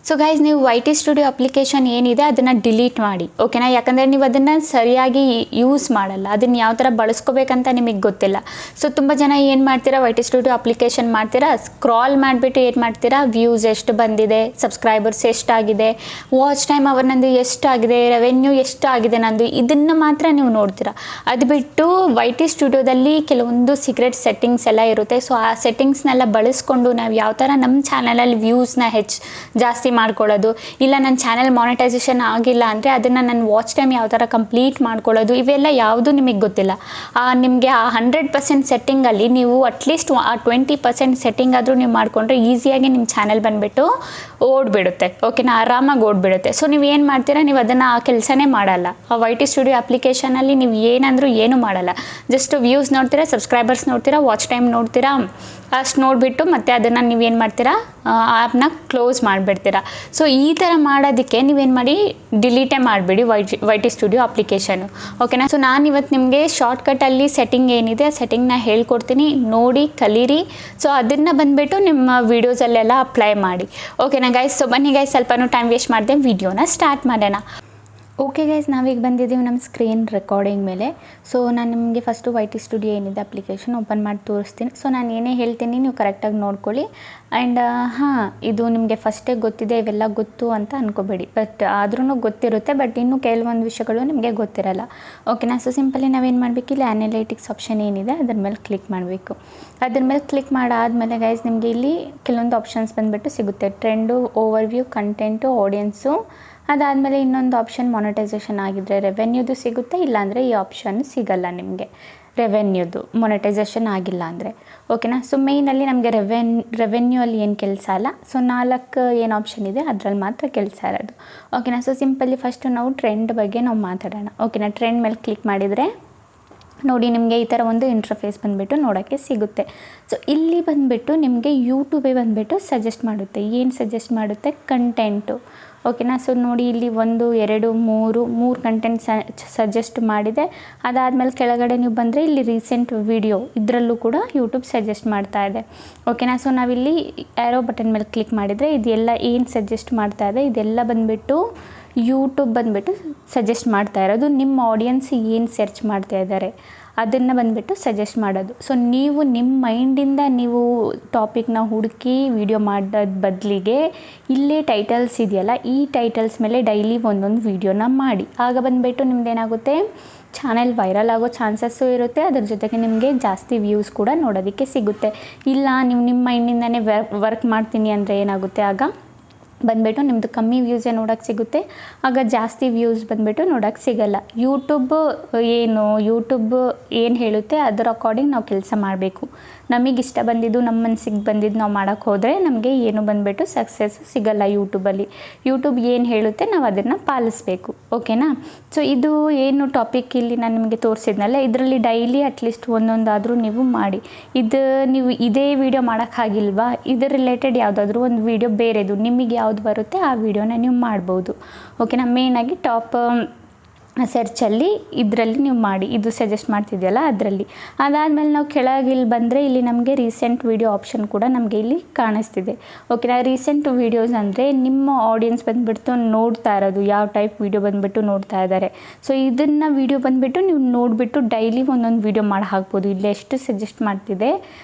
So guys, ನೀವು YT studio application ಏನಿದೆ ಅದನ್ನು ಡಿಲೀಟ್ ಮಾಡಿ, ಓಕೆನಾ. ಯಾಕಂದರೆ ನೀವು ಅದನ್ನು ಸರಿಯಾಗಿ ಯೂಸ್ ಮಾಡಲ್ಲ, ಅದನ್ನು ಯಾವ ಥರ ಬಳಸ್ಕೋಬೇಕಂತ ನಿಮಗೆ ಗೊತ್ತಿಲ್ಲ. ಸೊ ತುಂಬ ಜನ ಏನು ಮಾಡ್ತೀರಾ, YT ಸ್ಟುಡಿಯೋ ಅಪ್ಲಿಕೇಶನ್ ಮಾಡ್ತೀರಾ, ಸ್ಕ್ರಾಲ್ ಮಾಡಿಬಿಟ್ಟು ಏನು ಮಾಡ್ತೀರಾ, ವ್ಯೂಸ್ ಎಷ್ಟು ಬಂದಿದೆ, ಸಬ್ಸ್ಕ್ರೈಬರ್ಸ್ ಎಷ್ಟಾಗಿದೆ, ವಾಚ್ ಟೈಮ್ ಅವರ್ ನಂದು ಎಷ್ಟಾಗಿದೆ, ರೆವೆನ್ಯೂ ಎಷ್ಟಾಗಿದೆ ನಂದು, ಇದನ್ನು ಮಾತ್ರ ನೀವು ನೋಡ್ತೀರಾ. ಅದು ಬಿಟ್ಟು YT ಸ್ಟುಡಿಯೋದಲ್ಲಿ ಕೆಲವೊಂದು ಸೀಕ್ರೆಟ್ ಸೆಟ್ಟಿಂಗ್ಸ್ ಎಲ್ಲ ಇರುತ್ತೆ. ಸೊ ಆ ಸೆಟ್ಟಿಂಗ್ಸ್ನೆಲ್ಲ ಬಳಸ್ಕೊಂಡು ನಾವು ಯಾವ ಥರ ನಮ್ಮ ಚಾನಲಲ್ಲಿ ವ್ಯೂಸ್ನ ಜಾಸ್ತಿ ಮಾಡ್ಕೊಳ್ಳೋದು, ಇಲ್ಲ ನನ್ನ ಚಾನಲ್ ಮಾನಿಟೈಸೇಷನ್ ಆಗಿಲ್ಲ ಅಂದರೆ ಅದನ್ನು ನನ್ನ ವಾಚ್ ಟೈಮ್ ಯಾವ ಥರ ಕಂಪ್ಲೀಟ್ ಮಾಡ್ಕೊಳ್ಳೋದು, ಇವೆಲ್ಲ ಯಾವುದೂ ನಿಮಗೆ ಗೊತ್ತಿಲ್ಲ. ನಿಮಗೆ ಆ 100% ಸೆಟ್ಟಿಂಗಲ್ಲಿ ನೀವು ಅಟ್ಲೀಸ್ಟ್ ಆ 20% ಸೆಟ್ಟಿಂಗ್ ಆದರೂ ನೀವು ಮಾಡಿಕೊಂಡ್ರೆ ಈಸಿಯಾಗಿ ನಿಮ್ಮ ಚಾನಲ್ ಬಂದುಬಿಟ್ಟು ಓಡ್ಬಿಡುತ್ತೆ, ಓಕೆನಾ, ಆರಾಮಾಗಿ ಓಡ್ಬಿಡುತ್ತೆ. ಸೊ ನೀವು ಏನು ಮಾಡ್ತೀರಾ, ನೀವು ಅದನ್ನು ಆ ಕೆಲಸನೇ ಮಾಡಲ್ಲ. ಆ YT ಸ್ಟುಡಿಯೋ ಅಪ್ಲಿಕೇಶನಲ್ಲಿ ನೀವು ಏನಂದರೂ ಏನೂ ಮಾಡಲ್ಲ, ಜಸ್ಟ್ ವ್ಯೂಸ್ ನೋಡ್ತೀರಾ, ಸಬ್ಸ್ಕ್ರೈಬರ್ಸ್ ನೋಡ್ತೀರಾ, ವಾಚ್ ಟೈಮ್ ನೋಡ್ತೀರಾ, ಅಷ್ಟು ನೋಡಿಬಿಟ್ಟು ಮತ್ತೆ ಅದನ್ನು ನೀವೇನು ಮಾಡ್ತೀರಾ, ಆ್ಯಪ್ನ ಕ್ಲೋಸ್ ಮಾಡಿಬಿಡ್ತೀರಾ. ಸೊ ಈ ಥರ ಮಾಡೋದಕ್ಕೆ ನೀವೇನು ಮಾಡಿ, ಡಿಲೀಟೇ ಮಾಡಿಬಿಡಿ YT ಸ್ಟುಡಿಯೋ ಅಪ್ಲಿಕೇಶನು, ಓಕೆನಾ. ಸೊ ನಾನು ಇವತ್ತು ನಿಮಗೆ ಶಾರ್ಟ್ಕಟ್ಟಲ್ಲಿ ಸೆಟ್ಟಿಂಗ್ ಏನಿದೆ ಆ ಸೆಟ್ಟಿಂಗ್ನ ಹೇಳ್ಕೊಡ್ತೀನಿ, ನೋಡಿ ಕಲೀರಿ. ಸೊ ಅದನ್ನು ಬಂದುಬಿಟ್ಟು ನಿಮ್ಮ ವೀಡಿಯೋಸಲ್ಲೆಲ್ಲ ಅಪ್ಲೈ ಮಾಡಿ, ಓಕೆನಾ ಗೈಸ್. ಸೊ ಬನ್ನಿ ಗೈಸ್, ಸ್ವಲ್ಪನೂ ಟೈಮ್ ವೇಸ್ಟ್ ಮಾಡಿದೆ, ವಿಡಿಯೋನ ಸ್ಟಾರ್ಟ್ ಮಾಡೋಣ. ಓಕೆ ಗೈಸ್, ನಾವೀಗ ಬಂದಿದ್ದೀವಿ ನಮ್ಮ ಸ್ಕ್ರೀನ್ ರೆಕಾರ್ಡಿಂಗ್ ಮೇಲೆ. ಸೊ ನಾನು ನಿಮಗೆ ಫಸ್ಟು YT ಸ್ಟುಡಿಯೋ ಏನಿದೆ ಅಪ್ಲಿಕೇಶನ್ ಓಪನ್ ಮಾಡಿ ತೋರಿಸ್ತೀನಿ. ಸೊ ನಾನು ಏನೇ ಹೇಳ್ತೀನಿ ನೀವು ಕರೆಕ್ಟಾಗಿ ನೋಡ್ಕೊಳ್ಳಿ. ಆ್ಯಂಡ್ ಇದು ನಿಮಗೆ ಫಸ್ಟೇ ಗೊತ್ತಿದೆ, ಇವೆಲ್ಲ ಗೊತ್ತು ಅಂತ ಅಂದ್ಕೋಬೇಡಿ, ಬಟ್ ಆದ್ರೂ ಗೊತ್ತಿರುತ್ತೆ, ಬಟ್ ಇನ್ನೂ ಕೆಲವೊಂದು ವಿಷಯಗಳು ನಿಮಗೆ ಗೊತ್ತಿರಲ್ಲ, ಓಕೆನಾ. ಸೊ ಸಿಂಪಲಿ ನಾವೇನು ಮಾಡಬೇಕು, ಇಲ್ಲಿ ಅನಾಲಿಟಿಕ್ಸ್ ಆಪ್ಷನ್ ಏನಿದೆ ಅದ್ರ ಮೇಲೆ ಕ್ಲಿಕ್ ಮಾಡಬೇಕು. ಅದ್ರ ಮೇಲೆ ಕ್ಲಿಕ್ ಮಾಡಾದಮೇಲೆ ಗೈಸ್ ನಿಮಗೆ ಇಲ್ಲಿ ಕೆಲವೊಂದು ಆಪ್ಷನ್ಸ್ ಬಂದುಬಿಟ್ಟು ಸಿಗುತ್ತೆ. ಟ್ರೆಂಡು, ಓವರ್ವ್ಯೂ, ಕಂಟೆಂಟು, ಆಡಿಯನ್ಸು, ಅದಾದಮೇಲೆ ಇನ್ನೊಂದು ಆಪ್ಷನ್ ಮಾನಿಟೈಸೇಷನ್ ಆಗಿದ್ದರೆ ರೆವೆನ್ಯೂದು ಸಿಗುತ್ತೆ, ಇಲ್ಲಾಂದರೆ ಈ ಆಪ್ಷನ್ ಸಿಗಲ್ಲ ನಿಮಗೆ, ರೆವೆನ್ಯೂದು ಮಾನಿಟೈಸೇಷನ್ ಆಗಿಲ್ಲ ಅಂದರೆ, ಓಕೆನಾ. ಸೊ ಮೇಯ್ನಲ್ಲಿ ನಮಗೆ ರೆವೆನ್ಯೂ ಅಲ್ಲಿ ಏನು ಕೆಲಸ ಅಲ್ಲ. ಸೊ 4 ಏನು ಆಪ್ಷನ್ ಇದೆ ಅದರಲ್ಲಿ ಮಾತ್ರ ಕೆಲಸ ಇರೋದು, ಓಕೆನಾ. ಸೊ ಸಿಂಪಲಿ ಫಸ್ಟು ನಾವು ಟ್ರೆಂಡ್ ಬಗ್ಗೆ ನಾವು ಮಾತಾಡೋಣ, ಓಕೆನಾ. ಟ್ರೆಂಡ್ ಮೇಲೆ ಕ್ಲಿಕ್ ಮಾಡಿದರೆ ನೋಡಿ ನಿಮಗೆ ಈ ಥರ ಒಂದು ಇಂಟರ್ಫೇಸ್ ಬಂದುಬಿಟ್ಟು ನೋಡೋಕ್ಕೆ ಸಿಗುತ್ತೆ. ಸೊ ಇಲ್ಲಿ ಬಂದುಬಿಟ್ಟು ನಿಮಗೆ ಯೂಟ್ಯೂಬೇ ಬಂದುಬಿಟ್ಟು ಸಜೆಸ್ಟ್ ಮಾಡುತ್ತೆ. ಏನು ಸಜೆಸ್ಟ್ ಮಾಡುತ್ತೆ, ಕಂಟೆಂಟು, ಓಕೆನಾ. ಸೊ ನೋಡಿ ಇಲ್ಲಿ 1 2 3 ಕಂಟೆಂಟ್ ಸಜೆಸ್ಟ್ ಮಾಡಿದೆ. ಅದಾದಮೇಲೆ ಕೆಳಗಡೆ ನೀವು ಬಂದರೆ ಇಲ್ಲಿ ರೀಸೆಂಟ್ ವಿಡಿಯೋ, ಇದರಲ್ಲೂ ಕೂಡ ಯೂಟ್ಯೂಬ್ ಸಜೆಸ್ಟ್ ಮಾಡ್ತಾ ಇದೆ, ಓಕೆನಾ. ಸೊ ನಾವಿಲ್ಲಿ ಆ್ಯರೋ ಬಟನ್ ಮೇಲೆ ಕ್ಲಿಕ್ ಮಾಡಿದರೆ ಇದೆಲ್ಲ ಏನು ಸಜೆಸ್ಟ್ ಮಾಡ್ತಾ ಇದೆ ಇದೆಲ್ಲ ಬಂದುಬಿಟ್ಟು ಯೂಟ್ಯೂಬ್ ಬಂದುಬಿಟ್ಟು ಸಜೆಸ್ಟ್ ಮಾಡ್ತಾ ಇರೋದು. ನಿಮ್ಮ ಆಡಿಯನ್ಸ್ ಏನು ಸರ್ಚ್ ಮಾಡ್ತಾ ಇದ್ದಾರೆ ಅದನ್ನು ಬಂದುಬಿಟ್ಟು ಸಜೆಸ್ಟ್ ಮಾಡೋದು. ಸೊ ನೀವು ನಿಮ್ಮ ಮೈಂಡಿಂದ ನೀವು ಟಾಪಿಕ್ನ ಹುಡುಕಿ ವಿಡಿಯೋ ಮಾಡೋದು ಬದಲಿಗೆ ಇಲ್ಲೇ ಟೈಟಲ್ಸ್ ಇದೆಯಲ್ಲ, ಈ ಟೈಟಲ್ಸ್ ಮೇಲೆ ಡೈಲಿ ಒಂದೊಂದು ವೀಡಿಯೋನ ಮಾಡಿ. ಆಗ ಬಂದುಬಿಟ್ಟು ನಿಮ್ಮದೇನಾಗುತ್ತೆ, ಚಾನೆಲ್ ವೈರಲ್ ಆಗೋ ಚಾನ್ಸಸ್ಸು ಇರುತ್ತೆ, ಅದ್ರ ಜೊತೆಗೆ ನಿಮಗೆ ಜಾಸ್ತಿ ವ್ಯೂಸ್ ಕೂಡ ನೋಡೋದಕ್ಕೆ ಸಿಗುತ್ತೆ. ಇಲ್ಲ ನೀವು ನಿಮ್ಮ ಮೈಂಡಿಂದನೇ ವರ್ಕ್ ಮಾಡ್ತೀನಿ ಅಂದರೆ ಏನಾಗುತ್ತೆ, ಆಗ ಬಂದುಬಿಟ್ಟು ನಿಮ್ಮದು ಕಮ್ಮಿ ವ್ಯೂಸೇ ನೋಡೋಕ್ಕೆ ಸಿಗುತ್ತೆ, ಆಗ ಜಾಸ್ತಿ ವ್ಯೂಸ್ ಬಂದುಬಿಟ್ಟು ನೋಡೋಕ್ಕೆ ಸಿಗಲ್ಲ. ಯೂಟ್ಯೂಬ್ ಏನು ಹೇಳುತ್ತೆ ಅದರ ಅಕಾರ್ಡಿಂಗ್ ನಾವು ಕೆಲಸ ಮಾಡಬೇಕು. ನಮಗಿಷ್ಟ ಬಂದಿದ್ದು, ನಮ್ಮ ಮನಸ್ಸಿಗೆ ಬಂದಿದ್ದು ನಾವು ಮಾಡೋಕ್ಕೆ ಹೋದರೆ ನಮಗೆ ಏನು ಬಂದುಬಿಟ್ಟು ಸಕ್ಸಸ್ ಸಿಗಲ್ಲ ಯೂಟ್ಯೂಬಲ್ಲಿ. ಯೂಟ್ಯೂಬ್ ಏನು ಹೇಳುತ್ತೆ ನಾವು ಅದನ್ನು ಪಾಲಿಸಬೇಕು, ಓಕೆನಾ. ಸೊ ಇದು ಏನು ಟಾಪಿಕ್ ಇಲ್ಲಿ ನಾನು ನಿಮಗೆ ತೋರಿಸಿದ್ನಲ್ಲ, ಇದರಲ್ಲಿ ಡೈಲಿ ಅಟ್ಲೀಸ್ಟ್ ಒಂದೊಂದಾದರೂ ನೀವು ಮಾಡಿ. ನೀವು ಇದೇ ವಿಡಿಯೋ ಮಾಡೋಕ್ಕಾಗಿಲ್ವಾ, ಇದರ ರಿಲೇಟೆಡ್ ಯಾವುದಾದ್ರೂ ಒಂದು ವಿಡಿಯೋ ಬೇರೆದು ನಿಮಗೆ ಯಾವುದು ಬರುತ್ತೆ ಆ ವಿಡಿಯೋನ ನೀವು ಮಾಡ್ಬೋದು, ಓಕೆನಾ. ಮೇಯ್ನಾಗಿ ಟಾಪ್ ಸರ್ಚಲ್ಲಿ ಇದರಲ್ಲಿ ನೀವು ಮಾಡಿ, ಇದು ಸಜೆಸ್ಟ್ ಮಾಡ್ತಿದೆಯಲ್ಲ ಅದರಲ್ಲಿ. ಅದಾದಮೇಲೆ ನಾವು ಕೆಳಗಿಲ್ಲಿ ಬಂದರೆ ಇಲ್ಲಿ ನಮಗೆ ರೀಸೆಂಟ್ ವೀಡಿಯೋ ಆಪ್ಷನ್ ಕೂಡ ನಮಗೆ ಇಲ್ಲಿ ಕಾಣಿಸ್ತಿದೆ, ಓಕೆನಾ. ರೀಸೆಂಟ್ ವೀಡಿಯೋಸ್ ಅಂದರೆ ನಿಮ್ಮ ಆಡಿಯನ್ಸ್ ಬಂದುಬಿಟ್ಟು ನೋಡ್ತಾ ಇರೋದು ಯಾವ ಟೈಪ್ ವೀಡಿಯೋ ಬಂದುಬಿಟ್ಟು ನೋಡ್ತಾ ಇದ್ದಾರೆ. ಸೊ ಇದನ್ನು ವೀಡಿಯೋ ಬಂದುಬಿಟ್ಟು ನೀವು ನೋಡಿಬಿಟ್ಟು ಡೈಲಿ ಒಂದೊಂದು ವೀಡಿಯೋ ಮಾಡಿ ಹಾಕ್ಬೋದು. ಇಲ್ಲಿ ಎಷ್ಟು ಸಜೆಸ್ಟ್ ಮಾಡ್ತಿದೆ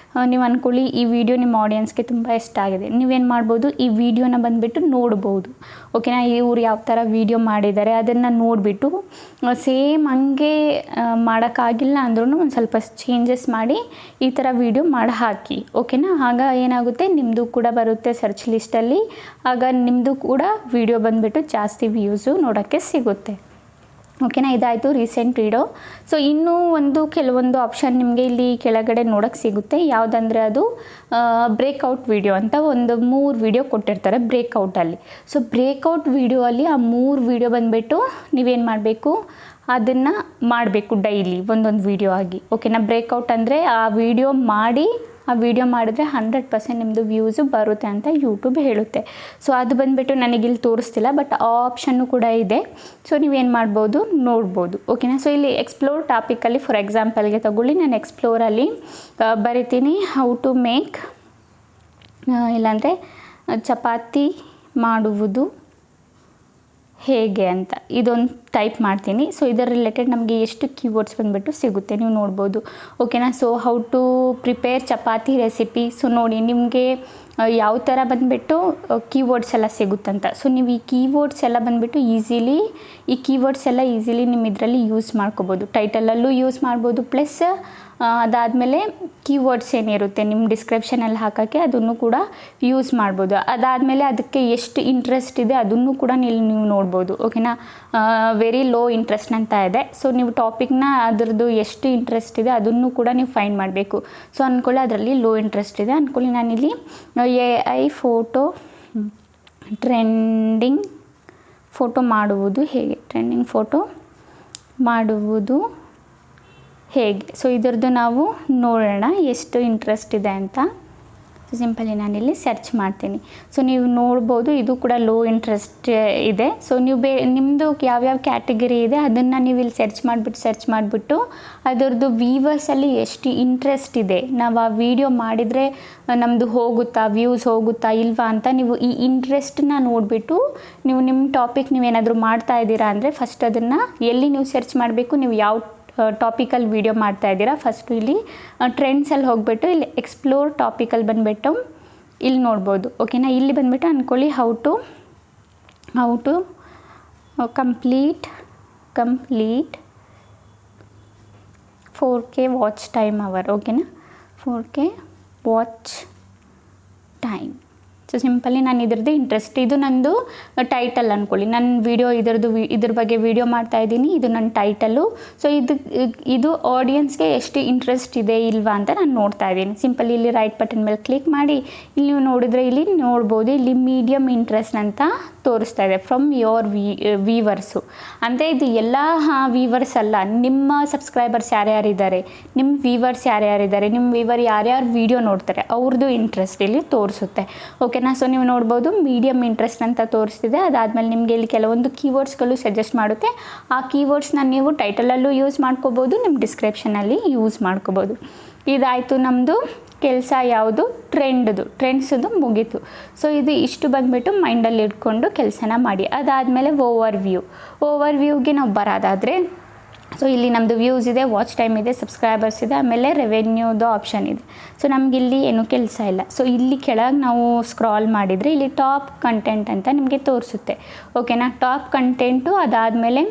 ನೀವು ಅಂದ್ಕೊಳ್ಳಿ, ಈ ವಿಡಿಯೋ ನಿಮ್ಮ ಆಡಿಯನ್ಸ್ಗೆ ತುಂಬ ಇಷ್ಟ ಆಗಿದೆ, ನೀವೇನು ಮಾಡ್ಬೋದು, ಈ ವಿಡಿಯೋನ ಬಂದುಬಿಟ್ಟು ನೋಡ್ಬೋದು, ಓಕೆನಾ. ಇವ್ರು ಯಾವ ಥರ ವೀಡಿಯೋ ಮಾಡಿದ್ದಾರೆ ಅದನ್ನು ನೋಡಿಬಿಟ್ಟು ಸೇಮ್ ಹಂಗೆ ಮಾಡೋಕ್ಕಾಗಿಲ್ಲ ಅಂದ್ರೂ ಒಂದು ಸ್ವಲ್ಪ ಚೇಂಜಸ್ ಮಾಡಿ ಈ ಥರ ವೀಡಿಯೋ ಮಾಡಿ ಹಾಕಿ, ಓಕೆನಾ. ಆಗ ಏನಾಗುತ್ತೆ, ನಿಮ್ಮದು ಕೂಡ ಬರುತ್ತೆ ಸರ್ಚ್ ಲಿಸ್ಟಲ್ಲಿ, ಆಗ ನಿಮ್ಮದು ಕೂಡ ವೀಡಿಯೋ ಬಂದುಬಿಟ್ಟು ಜಾಸ್ತಿ ವ್ಯೂಸು ನೋಡೋಕ್ಕೆ ಸಿಗುತ್ತೆ, ಓಕೆನಾ. ಇದಾಯಿತು ರೀಸೆಂಟ್ ವೀಡಿಯೋ. ಸೊ ಇನ್ನೂ ಕೆಲವೊಂದು ಆಪ್ಷನ್ ನಿಮಗೆ ಇಲ್ಲಿ ಕೆಳಗಡೆ ನೋಡೋಕ್ಕೆ ಸಿಗುತ್ತೆ. ಯಾವುದಂದರೆ ಅದು ಬ್ರೇಕ್ಔಟ್ ವೀಡಿಯೋ ಅಂತ ಒಂದು 3 ವೀಡಿಯೋ ಕೊಟ್ಟಿರ್ತಾರೆ ಬ್ರೇಕ್ಔಟಲ್ಲಿ. ಸೊ ಬ್ರೇಕ್ಔಟ್ ವೀಡಿಯೋ ಅಲ್ಲಿ ಆ 3 ವೀಡಿಯೋ ಬಂದುಬಿಟ್ಟು ನೀವೇನು ಮಾಡಬೇಕು, ಅದನ್ನು ಮಾಡಬೇಕು ಡೈಲಿ ಒಂದೊಂದು ವೀಡಿಯೋ ಆಗಿ, ಓಕೆನಾ. ಬ್ರೇಕ್ಔಟ್ ಅಂದರೆ ಆ ವಿಡಿಯೋ ಮಾಡಿದರೆ 100% ನಿಮ್ಮದು ವ್ಯೂಸು ಬರುತ್ತೆ ಅಂತ ಯೂಟ್ಯೂಬ್ ಹೇಳುತ್ತೆ. ಸೊ ಅದು ಬಂದುಬಿಟ್ಟು ನನಗಿಲ್ಲಿ ತೋರಿಸ್ತಿಲ್ಲ, ಬಟ್ ಆ ಆಪ್ಷನ್ನು ಕೂಡ ಇದೆ. ಸೊ ನೀವೇನು ಮಾಡ್ಬೋದು, ನೋಡ್ಬೋದು, ಓಕೆನಾ. ಸೊ ಇಲ್ಲಿ ಎಕ್ಸ್ಪ್ಲೋರ್ ಟಾಪಿಕಲ್ಲಿ ಫಾರ್ ಎಕ್ಸಾಂಪಲ್ಗೆ ತಗೊಳ್ಳಿ, ನಾನು ಎಕ್ಸ್ಪ್ಲೋರಲ್ಲಿ ಬರಿತೀನಿ ಹೌ ಟು ಮೇಕ್, ಇಲ್ಲಾಂದರೆ ಚಪಾತಿ ಮಾಡುವುದು ಹೇಗೆ ಅಂತ ಇದೊಂದು ಟೈಪ್ ಮಾಡ್ತೀನಿ. ಸೊ ಇದರ ರಿಲೇಟೆಡ್ ನಮಗೆ ಎಷ್ಟು ಕೀವರ್ಡ್ಸ್ ಬಂದುಬಿಟ್ಟು ಸಿಗುತ್ತೆ ನೀವು ನೋಡ್ಬೋದು. ಓಕೆನಾ. So how to prepare chapati recipe. So ನೋಡಿ ನಿಮಗೆ ಯಾವ ಥರ ಬಂದುಬಿಟ್ಟು ಕೀವರ್ಡ್ಸ್ ಎಲ್ಲ ಸಿಗುತ್ತಂತ. ಸೊ ನೀವು ಈ ಕೀವರ್ಡ್ಸ್ ಎಲ್ಲ ಬಂದುಬಿಟ್ಟು ಈಸಿಲಿ ನಿಮ್ಮ ಇದರಲ್ಲಿ ಯೂಸ್ ಮಾಡ್ಕೋಬೋದು. ಟೈಟಲಲ್ಲೂ ಯೂಸ್ ಮಾಡ್ಬೋದು, ಪ್ಲಸ್ ಅದಾದಮೇಲೆ ಕೀವರ್ಡ್ಸ್ ಏನಿರುತ್ತೆ ನಿಮ್ಮ ಡಿಸ್ಕ್ರಿಪ್ಷನಲ್ಲಿ ಹಾಕೋಕ್ಕೆ ಅದನ್ನು ಕೂಡ ಯೂಸ್ ಮಾಡ್ಬೋದು. ಅದಾದಮೇಲೆ ಅದಕ್ಕೆ ಎಷ್ಟು ಇಂಟ್ರೆಸ್ಟ್ ಇದೆ ಅದನ್ನು ಕೂಡ ನೀವು ನೋಡ್ಬೋದು. ಓಕೆನಾ. ವೆರಿ ಲೋ ಇಂಟ್ರೆಸ್ಟ್ ಅಂತ ಇದೆ. ಸೊ ನೀವು ಟಾಪಿಕ್ನ ಅದರದ್ದು ಎಷ್ಟು ಇಂಟ್ರೆಸ್ಟ್ ಇದೆ ಅದನ್ನು ಕೂಡ ನೀವು ಫೈಂಡ್ ಮಾಡಬೇಕು. ಸೊ ಅಂದ್ಕೊಳ್ಳಿ ಅದರಲ್ಲಿ ಲೋ ಇಂಟ್ರೆಸ್ಟ್ ಇದೆ ಅಂದ್ಕೊಳ್ಳಿ. ನಾನಿಲ್ಲಿ AI ಫೋಟೋ ಟ್ರೆಂಡಿಂಗ್ ಫೋಟೋ ಮಾಡುವುದು ಹೇಗೆ, ಟ್ರೆಂಡಿಂಗ್ ಫೋಟೋ ಮಾಡುವುದು ಹೇಗೆ. ಸೊ ಇದರದ್ದು ನಾವು ನೋಡೋಣ ಎಷ್ಟು ಇಂಟ್ರೆಸ್ಟ್ ಇದೆ ಅಂತ. ಸೊ ಸಿಂಪಲಿ ನಾನಿಲ್ಲಿ ಸರ್ಚ್ ಮಾಡ್ತೀನಿ. ಸೊ ನೀವು ನೋಡ್ಬೋದು ಇದು ಕೂಡ ಲೋ ಇಂಟ್ರೆಸ್ಟ್ ಇದೆ. ಸೊ ನೀವು ನಿಮ್ಮದು ಯಾವ್ಯಾವ ಕ್ಯಾಟಗರಿ ಇದೆ ಅದನ್ನು ನೀವು ಇಲ್ಲಿ ಸರ್ಚ್ ಮಾಡಿಬಿಟ್ಟು ಅದರದ್ದು ವ್ಯೂವರ್ಸಲ್ಲಿ ಎಷ್ಟು ಇಂಟ್ರೆಸ್ಟ್ ಇದೆ, ನಾವು ಆ ವಿಡಿಯೋ ಮಾಡಿದರೆ ನಮ್ಮದು ಹೋಗುತ್ತಾ, ವ್ಯೂಸ್ ಹೋಗುತ್ತಾ ಇಲ್ವಾ ಅಂತ ನೀವು ಈ ಇಂಟ್ರೆಸ್ಟನ್ನ ನೋಡಿಬಿಟ್ಟು ನೀವು ನಿಮ್ಮ ಟಾಪಿಕ್ ನೀವೇನಾದರೂ ಮಾಡ್ತಾ ಇದ್ದೀರಾ ಅಂದರೆ ಫಸ್ಟ್ ಅದನ್ನು ಎಲ್ಲಿ ನೀವು ಸರ್ಚ್ ಮಾಡಬೇಕು, ನೀವು ಯಾವ ಟಾಪಿಕಲ್ ವೀಡಿಯೋ ಮಾಡ್ತಾ ಇದ್ದೀರಾ ಫಸ್ಟು ಇಲ್ಲಿ ಟ್ರೆಂಡ್ಸಲ್ಲಿ ಹೋಗ್ಬಿಟ್ಟು ಇಲ್ಲಿ ಎಕ್ಸ್ಪ್ಲೋರ್ ಟಾಪಿಕಲ್ಲಿ ಬಂದುಬಿಟ್ಟು ಇಲ್ಲಿ ನೋಡ್ಬೋದು. ಓಕೆನಾ. ಇಲ್ಲಿ ಬಂದುಬಿಟ್ಟು ಅಂದ್ಕೊಳ್ಳಿ how to complete 4K watch time hour. ಓಕೆನಾ. 4K watch time. So simply ನಾನು ಇದ್ರದ್ದು ಇಂಟ್ರೆಸ್ಟ್, ಇದು ನಂದು ಟೈಟಲ್ ಅಂದ್ಕೊಳ್ಳಿ. ನನ್ನ ವೀಡಿಯೋ ಇದ್ರ ಬಗ್ಗೆ ವೀಡಿಯೋ ಮಾಡ್ತಾಯಿದ್ದೀನಿ, ಇದು ನನ್ನ ಟೈಟಲು. ಸೊ ಇದು ಆಡಿಯನ್ಸ್ಗೆ ಎಷ್ಟು ಇಂಟ್ರೆಸ್ಟ್ ಇದೆ ಇಲ್ವಾ ಅಂತ ನಾನು ನೋಡ್ತಾ ಇದ್ದೀನಿ. ಸಿಂಪಲಿ ಇಲ್ಲಿ ರೈಟ್ ಬಟನ್ ಮೇಲೆ ಕ್ಲಿಕ್ ಮಾಡಿ ಇಲ್ಲಿ ನೀವು ನೋಡಿದ್ರೆ ಇಲ್ಲಿ ನೋಡ್ಬೋದು, ಇಲ್ಲಿ ಮೀಡಿಯಮ್ ಇಂಟ್ರೆಸ್ಟ್ ಅಂತ ತೋರಿಸ್ತಾ ಇದೆ ಫ್ರಮ್ ಯೋರ್ ವೀವರ್ಸು. ಅಂದರೆ ಇದು ಎಲ್ಲ ವೀವರ್ಸ್ ಅಲ್ಲ, ನಿಮ್ಮ ಸಬ್ಸ್ಕ್ರೈಬರ್ಸ್ ಯಾರ್ಯಾರಿದ್ದಾರೆ, ನಿಮ್ಮ ವೀವರ್ಸ್ ಯಾರ್ಯಾರಿದ್ದಾರೆ, ನಿಮ್ಮ ವೀವರ್ ಯಾರ್ಯಾರು ವೀಡಿಯೋ ನೋಡ್ತಾರೆ ಅವ್ರದ್ದು ಇಂಟ್ರೆಸ್ಟ್ ಇಲ್ಲಿ ತೋರಿಸುತ್ತೆ. ಓಕೆನಾ. ಸೊ ನೀವು ನೋಡ್ಬೋದು ಮೀಡಿಯಮ್ ಇಂಟ್ರೆಸ್ಟ್ ಅಂತ ತೋರಿಸ್ತಿದೆ. ಅದಾದಮೇಲೆ ನಿಮಗೆ ಇಲ್ಲಿ ಕೆಲವೊಂದು ಕೀವರ್ಡ್ಸ್ಗಳು ಸಜೆಸ್ಟ್ ಮಾಡುತ್ತೆ. ಆ ಕೀವರ್ಡ್ಸ್ನ ನೀವು ಟೈಟಲಲ್ಲೂ ಯೂಸ್ ಮಾಡ್ಕೋಬೋದು, ನಿಮ್ಮ ಡಿಸ್ಕ್ರಿಪ್ಷನಲ್ಲಿ ಯೂಸ್ ಮಾಡ್ಕೋಬೋದು. ಇದಾಯಿತು ನಮ್ಮದು ಕೆಲಸ. ಯಾವುದು ಟ್ರೆಂಡ್ಸದು ಮುಗೀತು. ಸೊ ಇದು ಇಷ್ಟು ಬಂದುಬಿಟ್ಟು ಮೈಂಡಲ್ಲಿ ಇಟ್ಕೊಂಡು ಕೆಲಸನ ಮಾಡಿ. ಅದಾದಮೇಲೆ ಓವರ್ ವ್ಯೂಗೆ ನಾವು ಬರೋದಾದರೆ ಸೊ ಇಲ್ಲಿ ನಮ್ಮದು ವ್ಯೂಸ್ ಇದೆ, ವಾಚ್ ಟೈಮ್ ಇದೆ, ಸಬ್ಸ್ಕ್ರೈಬರ್ಸ್ ಇದೆ, ಆಮೇಲೆ ರೆವೆನ್ಯೂದು ಆಪ್ಷನ್ ಇದೆ. ಸೊ ನಮಗಿಲ್ಲಿ ಏನೂ ಕೆಲಸ ಇಲ್ಲ. ಸೊ ಇಲ್ಲಿ ಕೆಳಗೆ ನಾವು ಸ್ಕ್ರಾಲ್ ಮಾಡಿದರೆ ಇಲ್ಲಿ ಟಾಪ್ ಕಂಟೆಂಟ್ ಅಂತ ನಿಮಗೆ ತೋರಿಸುತ್ತೆ. ಓಕೆನಾ. ಟಾಪ್ ಕಂಟೆಂಟು ಅದಾದಮೇಲೆ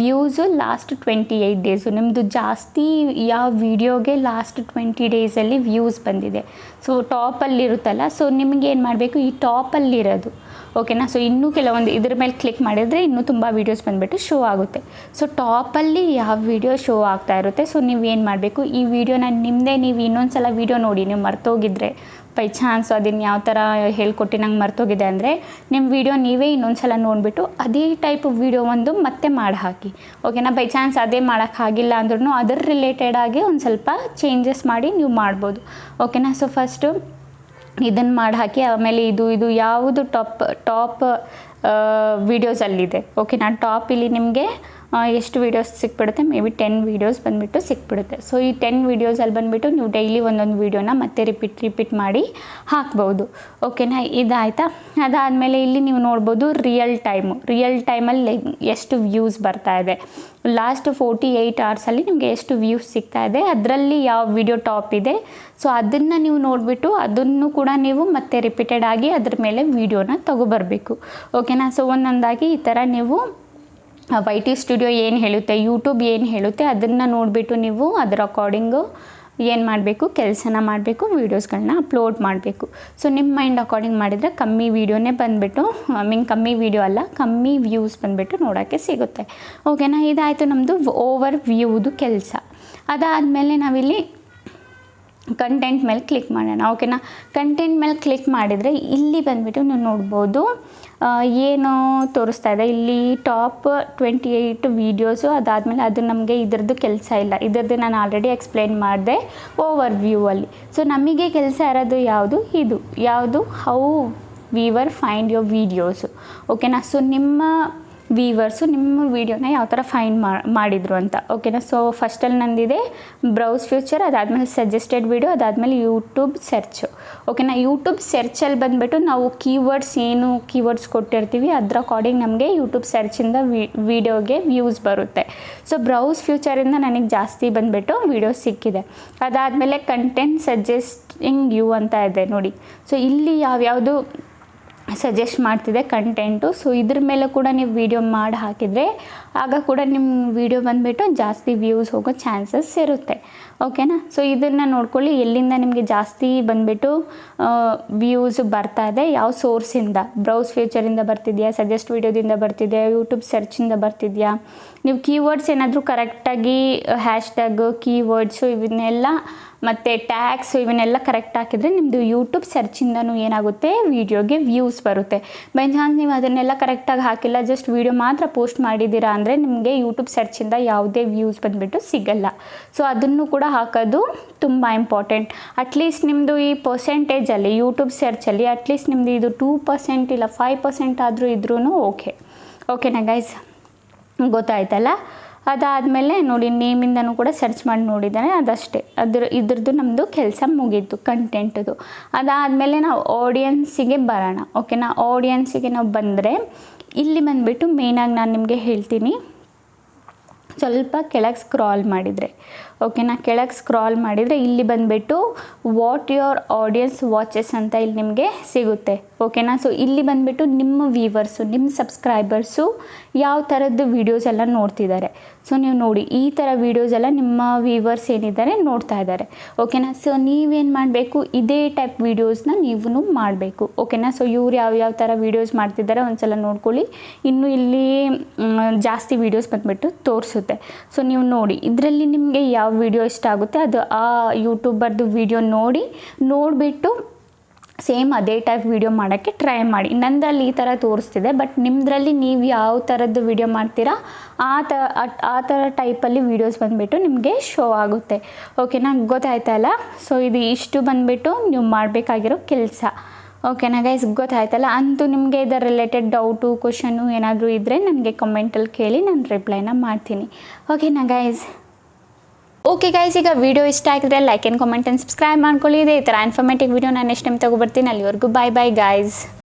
ವ್ಯೂಸು ಲಾಸ್ಟ್ 28 ಡೇಸು. ನಿಮ್ಮದು ಜಾಸ್ತಿ ಯಾವ ವಿಡಿಯೋಗೆ ಲಾಸ್ಟ್ 20 ಡೇಸಲ್ಲಿ ವ್ಯೂಸ್ ಬಂದಿದೆ. ಸೊ ಟಾಪಲ್ಲಿರುತ್ತಲ್ಲ, ಸೊ ನಿಮಗೆ ಏನು ಮಾಡಬೇಕು, ಈ ಟಾಪಲ್ಲಿರೋದು. ಓಕೆನಾ. ಸೊ ಇನ್ನೂ ಕೆಲವೊಂದು ಇದ್ರ ಮೇಲೆ ಕ್ಲಿಕ್ ಮಾಡಿದರೆ ಇನ್ನೂ ತುಂಬ ವೀಡಿಯೋಸ್ ಬಂದುಬಿಟ್ಟು ಶೋ ಆಗುತ್ತೆ. ಸೊ ಟಾಪಲ್ಲಿ ಯಾವ ವಿಡಿಯೋ ಶೋ ಆಗ್ತಾ ಇರುತ್ತೆ. ಸೊ ನೀವು ಏನು ಮಾಡಬೇಕು, ಈ ವಿಡಿಯೋನ ನಿಮ್ಮದೇ ನೀವು ಇನ್ನೊಂದು ಸಲ ವೀಡಿಯೋ ನೋಡಿ, ನೀವು ಮರ್ತೋಗಿದ್ರೆ ಬೈ ಚಾನ್ಸ್ ಅದನ್ನು ಯಾವ ಥರ ಹೇಳ್ಕೊಟ್ಟು ನಂಗೆ ಮರ್ತೋಗಿದೆ ಅಂದರೆ ನಿಮ್ಮ ವಿಡಿಯೋ ನೀವೇ ಇನ್ನೊಂದು ಸಲ ನೋಡಿಬಿಟ್ಟು ಅದೇ ಟೈಪ್ ವಿಡಿಯೋ ಒಂದು ಮತ್ತೆ ಮಾಡಿ ಹಾಕಿ. ಓಕೆನಾ. ಬೈ ಚಾನ್ಸ್ ಅದೇ ಮಾಡೋಕ್ಕಾಗಿಲ್ಲ ಅಂದ್ರೂ ಅದರ ರಿಲೇಟೆಡಾಗಿ ಒಂದು ಸ್ವಲ್ಪ ಚೇಂಜಸ್ ಮಾಡಿ ನೀವು ಮಾಡ್ಬೋದು. ಓಕೆನಾ. ಸೊ ಫಸ್ಟು ಇದನ್ನು ಮಾಡಿ ಹಾಕಿ, ಆಮೇಲೆ ಇದು ಯಾವುದು ಟಾಪ್ ವೀಡಿಯೋಸಲ್ಲಿದೆ. ಓಕೆನಾ. ಟಾಪ್ ಇಲ್ಲಿ ನಿಮಗೆ ಎಷ್ಟು ವೀಡಿಯೋಸ್ ಸಿಕ್ಬಿಡುತ್ತೆ, ಮೇ ಬಿ 10 ವೀಡಿಯೋಸ್ ಬಂದುಬಿಟ್ಟು ಸಿಕ್ಬಿಡುತ್ತೆ. ಸೊ ಈ 10 ವೀಡಿಯೋಸಲ್ಲಿ ಬಂದುಬಿಟ್ಟು ನೀವು ಡೈಲಿ ಒಂದೊಂದು ವೀಡಿಯೋನ ಮತ್ತೆ ರಿಪೀಟ್ ಮಾಡಿ ಹಾಕ್ಬೋದು. ಓಕೆನಾ. ಇದಾಯಿತಾ. ಅದಾದಮೇಲೆ ಇಲ್ಲಿ ನೀವು ನೋಡ್ಬೋದು ರಿಯಲ್ ಟೈಮಲ್ಲಿ ಎಷ್ಟು ವ್ಯೂಸ್ ಬರ್ತಾ ಇದೆ. ಲಾಸ್ಟ್ 48 ಅವರ್ಸಲ್ಲಿ ನಿಮಗೆ ಎಷ್ಟು ವ್ಯೂಸ್ ಸಿಗ್ತಾ ಇದೆ, ಅದರಲ್ಲಿ ಯಾವ ವಿಡಿಯೋ ಟಾಪ್ ಇದೆ. ಸೊ ಅದನ್ನು ನೀವು ನೋಡಿಬಿಟ್ಟು ಅದನ್ನು ಕೂಡ ನೀವು ಮತ್ತೆ ರಿಪೀಟೆಡ್ ಆಗಿ ಅದ್ರ ಮೇಲೆ ವೀಡಿಯೋನ ತಗೊಬರಬೇಕು. ಓಕೆನಾ. ಸೊ ಒಂದೊಂದಾಗಿ ಈ ಥರ ನೀವು YT ಸ್ಟುಡಿಯೋ ಏನು ಹೇಳುತ್ತೆ, ಯೂಟ್ಯೂಬ್ ಏನು ಹೇಳುತ್ತೆ ಅದನ್ನು ನೋಡಿಬಿಟ್ಟು ನೀವು ಅದರ ಅಕಾರ್ಡಿಂಗು ಏನು ಮಾಡಬೇಕು, ಕೆಲಸನ ಮಾಡಬೇಕು, ವೀಡಿಯೋಸ್ಗಳನ್ನ ಅಪ್ಲೋಡ್ ಮಾಡಬೇಕು. ಸೊ ನಿಮ್ಮ ಮೈಂಡ್ ಅಕಾರ್ಡಿಂಗ್ ಮಾಡಿದರೆ ಕಮ್ಮಿ ವೀಡಿಯೋನೇ ಬಂದುಬಿಟ್ಟು ಕಮ್ಮಿ ವೀಡಿಯೋ ಅಲ್ಲ, ಕಮ್ಮಿ ವ್ಯೂಸ್ ಬಂದುಬಿಟ್ಟು ನೋಡೋಕ್ಕೆ ಸಿಗುತ್ತೆ. ಓಕೆನಾ. ಇದಾಯಿತು ನಮ್ಮದು ಓವರ್ ವ್ಯೂದು ಕೆಲಸ. ಅದಾದಮೇಲೆ ನಾವಿಲ್ಲಿ ಕಂಟೆಂಟ್ ಮೇಲೆ ಕ್ಲಿಕ್ ಮಾಡೋಣ. ಓಕೆನಾ. ಕಂಟೆಂಟ್ ಮೇಲೆ ಕ್ಲಿಕ್ ಮಾಡಿದರೆ ಇಲ್ಲಿ ಬಂದುಬಿಟ್ಟು ನೀವು ನೋಡ್ಬೋದು ಏನು ತೋರಿಸ್ತಾ ಇದೆ. ಇಲ್ಲಿ ಟಾಪ್ 28 ವೀಡಿಯೋಸು. ಅದಾದಮೇಲೆ ಅದು ನಮಗೆ ಇದರದ್ದು ಕೆಲಸ ಇಲ್ಲ, ಇದರದ್ದು ನಾನು ಆಲ್ರೆಡಿ ಎಕ್ಸ್ಪ್ಲೈನ್ ಮಾಡಿದೆ ಓವರ್ ವ್ಯೂವಲ್ಲಿ. ಸೊ ನಮಗೆ ಕೆಲಸ ಇರೋದು ಯಾವುದು how Weaver find your videos. ಓಕೆನಾ. ಸೊ ನಿಮ್ಮ ವೀವರ್ಸು ನಿಮ್ಮ ವೀಡಿಯೋನ ಯಾವ ಥರ ಫೈಂಡ್ ಮಾಡಿದರು ಅಂತ. ಓಕೆನಾ. ಸೊ ಫಸ್ಟಲ್ಲಿ ನಂದಿದೆ ಬ್ರೌಸ್ ಫ್ಯೂಚರ್, ಅದಾದಮೇಲೆ ಸಜೆಸ್ಟೆಡ್ ವೀಡಿಯೋ, ಅದಾದಮೇಲೆ ಯೂಟ್ಯೂಬ್ ಸರ್ಚು. ಓಕೆನಾ. ಯೂಟ್ಯೂಬ್ ಸರ್ಚಲ್ಲಿ ಬಂದುಬಿಟ್ಟು ನಾವು ಕೀವರ್ಡ್ಸ್ ಏನು ಕೀವರ್ಡ್ಸ್ ಕೊಟ್ಟಿರ್ತೀವಿ ಅದರ ಅಕಾರ್ಡಿಂಗ್ ನಮಗೆ ಯೂಟ್ಯೂಬ್ ಸರ್ಚಿಂದ ವೀಡಿಯೋಗೆ ವ್ಯೂಸ್ ಬರುತ್ತೆ. ಸೊ ಬ್ರೌಸ್ ಫ್ಯೂಚರಿಂದ ನನಗೆ ಜಾಸ್ತಿ ಬಂದುಬಿಟ್ಟು ವೀಡಿಯೋಸ್ ಸಿಕ್ಕಿದೆ. ಅದಾದಮೇಲೆ ಕಂಟೆಂಟ್ ಸಜೆಸ್ಟಿಂಗ್ ಯು ಅಂತ ಇದೆ ನೋಡಿ. ಸೊ ಇಲ್ಲಿ ಯಾವ್ಯಾವುದು ಸಜೆಸ್ಟ್ ಮಾಡ್ತಿದೆ ಕಂಟೆಂಟು. ಸೊ ಇದ್ರ ಮೇಲೆ ಕೂಡ ನೀವು ವೀಡಿಯೋ ಮಾಡಿ ಹಾಕಿದರೆ ಆಗ ಕೂಡ ನಿಮ್ಮ ವೀಡಿಯೋ ಬಂದುಬಿಟ್ಟು ಜಾಸ್ತಿ ವ್ಯೂಸ್ ಹೋಗೋ ಚಾನ್ಸಸ್ ಇರುತ್ತೆ. ಓಕೆನಾ. ಸೊ ಇದನ್ನು ನೋಡ್ಕೊಳ್ಳಿ, ಎಲ್ಲಿಂದ ನಿಮಗೆ ಜಾಸ್ತಿ ಬಂದುಬಿಟ್ಟು ವ್ಯೂಸ್ ಬರ್ತಾ ಇದೆ, ಯಾವ ಸೋರ್ಸಿಂದ. ಬ್ರೌಸ್ ಫ್ಯೂಚರಿಂದ ಬರ್ತಿದೆಯಾ, ಸಜೆಸ್ಟ್ ವೀಡಿಯೋದಿಂದ ಬರ್ತಿದೆಯಾ, ಯೂಟ್ಯೂಬ್ ಸರ್ಚಿಂದ ಬರ್ತಿದೆಯಾ. ನೀವು ಕೀವರ್ಡ್ಸ್ ಏನಾದರೂ ಕರೆಕ್ಟಾಗಿ ಹ್ಯಾಶ್ಟ್ಯಾಗು ಕೀವರ್ಡ್ಸು ಇವನ್ನೆಲ್ಲ ಮತ್ತು ಟ್ಯಾಗ್ಸು ಇವನ್ನೆಲ್ಲ ಕರೆಕ್ಟ್ ಹಾಕಿದರೆ ನಿಮ್ಮದು ಯೂಟ್ಯೂಬ್ ಸರ್ಚಿಂದನೂ ಏನಾಗುತ್ತೆ ವೀಡಿಯೋಗೆ ವ್ಯೂಸ್ ಬರುತ್ತೆ. ಬೈ ಚಾನ್ಸ್ ನೀವು ಅದನ್ನೆಲ್ಲ ಕರೆಕ್ಟಾಗಿ ಹಾಕಿಲ್ಲ, ಜಸ್ಟ್ ವೀಡಿಯೋ ಮಾತ್ರ ಪೋಸ್ಟ್ ಮಾಡಿದ್ದೀರಾ ಅಂದರೆ ನಿಮಗೆ ಯೂಟ್ಯೂಬ್ ಸರ್ಚಿಂದ ಯಾವುದೇ ವ್ಯೂಸ್ ಬಂದುಬಿಟ್ಟು ಸಿಗಲ್ಲ. ಸೊ ಅದನ್ನು ಕೂಡ ಹಾಕೋದು ತುಂಬ ಇಂಪಾರ್ಟೆಂಟ್. ಅಟ್ಲೀಸ್ಟ್ ನಿಮ್ಮದು ಈ ಪರ್ಸೆಂಟೇಜಲ್ಲಿ ಯೂಟ್ಯೂಬ್ ಸರ್ಚಲ್ಲಿ ಅಟ್ಲೀಸ್ಟ್ ನಿಮ್ಮದು ಇದು 2% ಇಲ್ಲ 5% ಆದರೂ ಇದ್ರೂ ಓಕೆನಾ ಗೈಸ್, ಗೊತ್ತಾಯ್ತಲ್ಲ. ಅದಾದಮೇಲೆ ನೋಡಿ ನೇಮಿಂದನೂ ಕೂಡ ಸರ್ಚ್ ಮಾಡಿ ನೋಡಿದ್ದಾನೆ, ಅದಷ್ಟೇ. ಇದ್ರದ್ದು ನಮ್ಮದು ಕೆಲಸ ಮುಗೀತು ಕಂಟೆಂಟದು. ಅದಾದಮೇಲೆ ನಾವು ಆಡಿಯನ್ಸಿಗೆ ಬರೋಣ. ಓಕೆನಾ. ಆಡಿಯನ್ಸಿಗೆ ನಾವು ಬಂದರೆ ಇಲ್ಲಿ ಬಂದುಬಿಟ್ಟು ಮೇಯ್ನಾಗಿ ನಾನು ನಿಮಗೆ ಹೇಳ್ತೀನಿ, ಸ್ವಲ್ಪ ಕೆಳಗೆ ಸ್ಕ್ರಾಲ್ ಮಾಡಿದರೆ ಓಕೆನಾ. ಕೆಳಗೆ ಸ್ಕ್ರಾಲ್ ಮಾಡಿದರೆ ಇಲ್ಲಿ ಬಂದುಬಿಟ್ಟು ವಾಟ್ ಯುವರ್ ಆಡಿಯನ್ಸ್ ವಾಚಸ್ ಅಂತ ಇಲ್ಲಿ ನಿಮಗೆ ಸಿಗುತ್ತೆ. ಓಕೆನಾ. ಸೊ ಇಲ್ಲಿ ಬಂದುಬಿಟ್ಟು ನಿಮ್ಮ ವ್ಯೂವರ್ಸು ನಿಮ್ಮ ಸಬ್ಸ್ಕ್ರೈಬರ್ಸು ಯಾವ ಥರದ್ದು ವೀಡಿಯೋಸ್ ಎಲ್ಲ ನೋಡ್ತಿದ್ದಾರೆ. ಸೊ ನೀವು ನೋಡಿ ಈ ಥರ ವೀಡಿಯೋಸ್ ಎಲ್ಲ ನಿಮ್ಮ ವ್ಯೂವರ್ಸ್ ಏನಿದ್ದಾರೆ ನೋಡ್ತಾ ಇದ್ದಾರೆ. ಓಕೆನಾ. ಸೊ ನೀವೇನು ಮಾಡಬೇಕು, ಇದೇ ಟೈಪ್ ವೀಡಿಯೋಸ್ನ ನೀವು ಮಾಡಬೇಕು. ಓಕೆನಾ. ಸೊ ಇವ್ರು ಯಾವ್ಯಾವ ಥರ ವೀಡಿಯೋಸ್ ಮಾಡ್ತಿದ್ದಾರೆ ಒಂದ್ಸಲ ನೋಡ್ಕೊಳ್ಳಿ. ಇನ್ನು ಇಲ್ಲಿ ಜಾಸ್ತಿ ವೀಡಿಯೋಸ್ ಬಂದುಬಿಟ್ಟು ತೋರಿಸುತ್ತೆ. ಸೊ ನೀವು ನೋಡಿ ಇದರಲ್ಲಿ ನಿಮಗೆ ಯಾವ ವೀಡಿಯೋ ಇಷ್ಟ ಆಗುತ್ತೆ ಅದು ಆ ಯೂಟ್ಯೂಬರ್ದು ವೀಡಿಯೋ ನೋಡಿಬಿಟ್ಟು ಸೇಮ್ ಅದೇ ಟೈಪ್ ವೀಡಿಯೋ ಮಾಡೋಕ್ಕೆ ಟ್ರೈ ಮಾಡಿ. ನಂದ್ರಲ್ಲಿ ಈ ಥರ ತೋರಿಸ್ತಿದೆ, ಬಟ್ ನಿಮ್ಮದ್ರಲ್ಲಿ ನೀವು ಯಾವ ಥರದ್ದು ವೀಡಿಯೋ ಮಾಡ್ತೀರಾ ಆ ಥರ ಟೈಪಲ್ಲಿ ವೀಡಿಯೋಸ್ ಬಂದುಬಿಟ್ಟು ನಿಮಗೆ ಶೋ ಆಗುತ್ತೆ. ಓಕೆನಾ. ಗೊತ್ತಾಯ್ತಲ್ಲ. ಸೊ ಇದು ಇಷ್ಟು ಬಂದುಬಿಟ್ಟು ನೀವು ಮಾಡಬೇಕಾಗಿರೋ ಕೆಲಸ. ಓಕೆನಾ ಗೈಸ್, ಗೊತ್ತಾಯ್ತಲ್ಲ. ಅಂತೂ ನಿಮಗೆ ಇದರ ರಿಲೇಟೆಡ್ ಡೌಟು ಕ್ವಶನು ಏನಾದರೂ ಇದ್ದರೆ ನನಗೆ ಕಮೆಂಟಲ್ಲಿ ಕೇಳಿ ನಾನು ರಿಪ್ಲೈನ ಮಾಡ್ತೀನಿ. ಓಕೆನಾ ಗೈಸ್. ಓಕೆ ಗೈಸ್, ಈಗ ವಿಡಿಯೋ ಇಷ್ಟ ಆಗಿದ್ರೆ like and comment and subscribe ಮಾಡ್ಕೊಳ್ಳಿ. ಇದೇ ಈ ಥರ ಇನ್ಫಾರ್ಮೇಟಿವ್ ವಿಡಿಯೋ ನಾನು ನೆಕ್ಸ್ಟ್ ಟೈಮ್ ತೊಗೊಬರ್ತೀನಿ. ಅಲ್ಲಿವರೆಗೂ ಬಾಯ್ ಬಾಯ್ ಗೈಸ್.